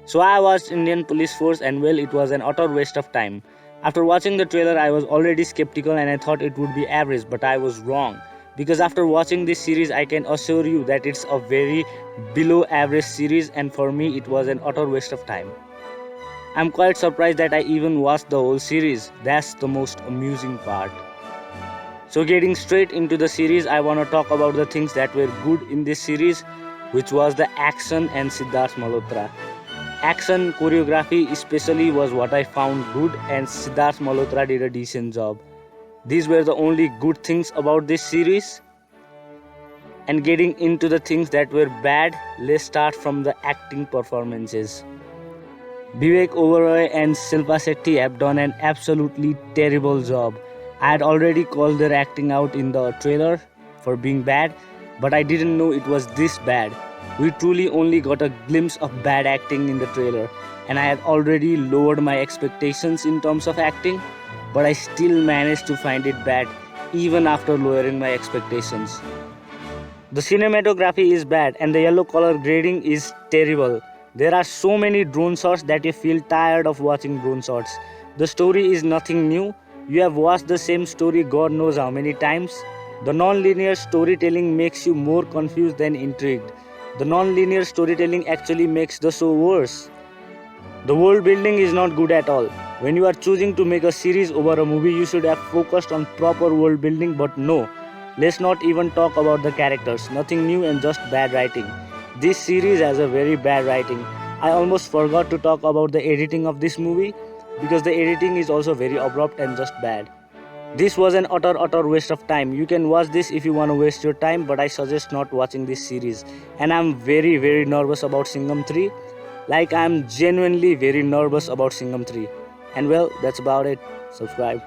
So I watched Indian Police Force and well, it was an utter waste of time. After watching the trailer, I was already skeptical and I thought it would be average, but I was wrong. Because after watching this series, I can assure you that it's a very below average series and for me it was an utter waste of time. I'm quite surprised that I even watched the whole series. That's the most amusing part. So getting straight into the series, I want to talk about the things that were good in this series, which was the action and Sidharth Malhotra. Action choreography especially was what I found good and Sidharth Malhotra did a decent job. These were the only good things about this series. And getting into the things that were bad, let's start from the acting performances. Vivek, Oberoi and Shilpa Shetty have done an absolutely terrible job. I had already called their acting out in the trailer for being bad, but I didn't know it was this bad. We truly only got a glimpse of bad acting in the trailer, and I had already lowered my expectations in terms of acting, but I still managed to find it bad even after lowering my expectations. The cinematography is bad and the yellow color grading is terrible. There are so many drone shots that you feel tired of watching drone shots. The story is nothing new. You have watched the same story God knows how many times. The non-linear storytelling makes you more confused than intrigued. The non-linear storytelling actually makes the show worse. The world building is not good at all. When you are choosing to make a series over a movie, you should have focused on proper world building, but no. Let's not even talk about the characters. Nothing new and just bad writing. This series has a very bad writing. I almost forgot to talk about the editing of this movie because the editing is also very abrupt and just bad. This was an utter waste of time. You can watch this if you want to waste your time, but I suggest not watching this series. And I'm very nervous about Singham 3. Like I'm genuinely very nervous about Singham 3. And well, that's about it. Subscribe.